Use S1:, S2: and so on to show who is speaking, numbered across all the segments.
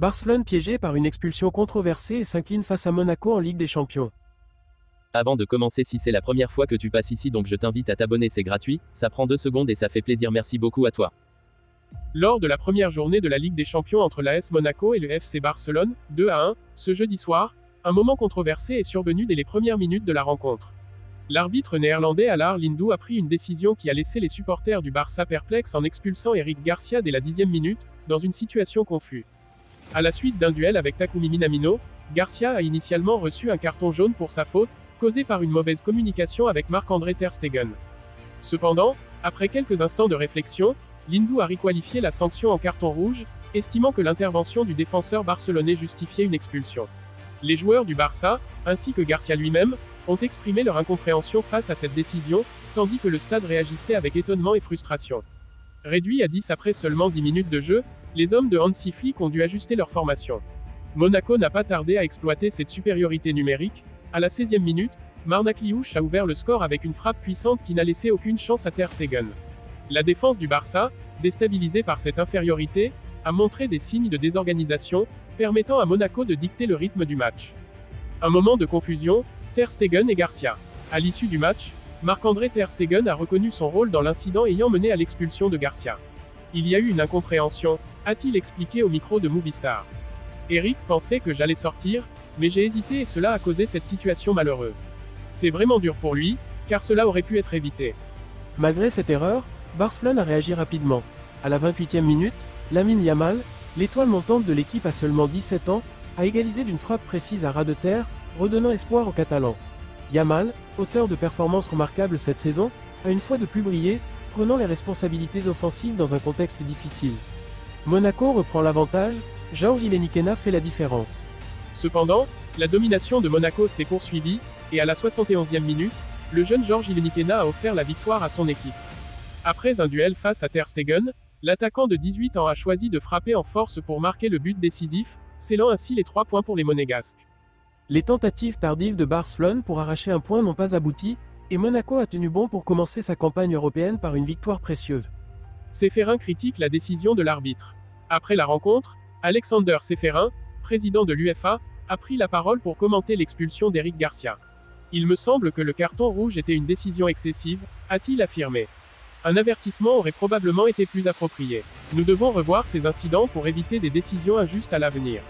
S1: Barcelone piégé par une expulsion controversée et s'incline face à Monaco en Ligue des Champions.
S2: Avant de commencer, si c'est la première fois que tu passes ici, donc je t'invite à t'abonner, c'est gratuit, ça prend 2 secondes et ça fait plaisir, merci beaucoup à toi.
S3: Lors de la première journée de la Ligue des Champions entre l'AS Monaco et le FC Barcelone, 2-1, ce jeudi soir, un moment controversé est survenu dès les premières minutes de la rencontre. L'arbitre néerlandais Alain Lindou a pris une décision qui a laissé les supporters du Barça perplexes en expulsant Eric Garcia dès la 10e minute, dans une situation confuse. À la suite d'un duel avec Takumi Minamino, Garcia a initialement reçu un carton jaune pour sa faute, causée par une mauvaise communication avec Marc-André ter Stegen. Cependant, après quelques instants de réflexion, Lindou a requalifié la sanction en carton rouge, estimant que l'intervention du défenseur barcelonais justifiait une expulsion. Les joueurs du Barça, ainsi que Garcia lui-même, ont exprimé leur incompréhension face à cette décision, tandis que le stade réagissait avec étonnement et frustration. Réduit à 10 après seulement 10 minutes de jeu, les hommes de Hansi Flick ont dû ajuster leur formation. Monaco n'a pas tardé à exploiter cette supériorité numérique. À la 16e minute, Marnac Liouch a ouvert le score avec une frappe puissante qui n'a laissé aucune chance à ter Stegen. La défense du Barça, déstabilisée par cette infériorité, a montré des signes de désorganisation, permettant à Monaco de dicter le rythme du match. Un moment de confusion, ter Stegen et Garcia. À l'issue du match, Marc-André ter Stegen a reconnu son rôle dans l'incident ayant mené à l'expulsion de Garcia. Il y a eu une incompréhension, a-t-il expliqué au micro de Movistar. Eric pensait que j'allais sortir, mais j'ai hésité et cela a causé cette situation malheureuse. C'est vraiment dur pour lui, car cela aurait pu être évité.
S1: Malgré cette erreur, Barcelone a réagi rapidement. À la 28e minute, Lamine Yamal, l'étoile montante de l'équipe à seulement 17 ans, a égalisé d'une frappe précise à ras de terre, redonnant espoir aux Catalans. Yamal, auteur de performances remarquables cette saison, a une fois de plus brillé, prenant les responsabilités offensives dans un contexte difficile. Monaco reprend l'avantage, Jorge Ileniquena fait la différence.
S3: Cependant, la domination de Monaco s'est poursuivie, et à la 71e minute, le jeune Jorge Ileniquena a offert la victoire à son équipe. Après un duel face à ter Stegen, l'attaquant de 18 ans a choisi de frapper en force pour marquer le but décisif, scellant ainsi les 3 points pour les Monégasques.
S1: Les tentatives tardives de Barcelone pour arracher un point n'ont pas abouti, et Monaco a tenu bon pour commencer sa campagne européenne par une victoire précieuse.
S3: Séferin critique la décision de l'arbitre. Après la rencontre, Alexander Séferin, président de l'UEFA, a pris la parole pour commenter l'expulsion d'Eric Garcia. Il me semble que le carton rouge était une décision excessive, a-t-il affirmé. Un avertissement aurait probablement été plus approprié. Nous devons revoir ces incidents pour éviter des décisions injustes à l'avenir.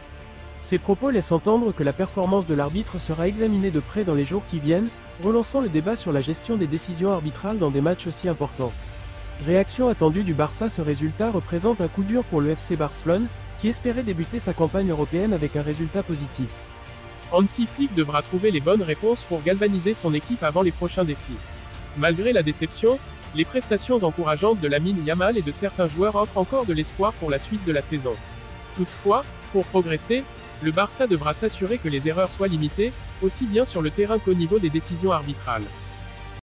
S1: Ces propos laissent entendre que la performance de l'arbitre sera examinée de près dans les jours qui viennent, relançant le débat sur la gestion des décisions arbitrales dans des matchs aussi importants. Réaction attendue du Barça, ce résultat représente un coup dur pour le FC Barcelone, qui espérait débuter sa campagne européenne avec un résultat positif.
S3: Hansi Flick devra trouver les bonnes réponses pour galvaniser son équipe avant les prochains défis. Malgré la déception, les prestations encourageantes de Lamine Yamal et de certains joueurs offrent encore de l'espoir pour la suite de la saison. Toutefois, pour progresser, le Barça devra s'assurer que les erreurs soient limitées, aussi bien sur le terrain qu'au niveau des décisions arbitrales.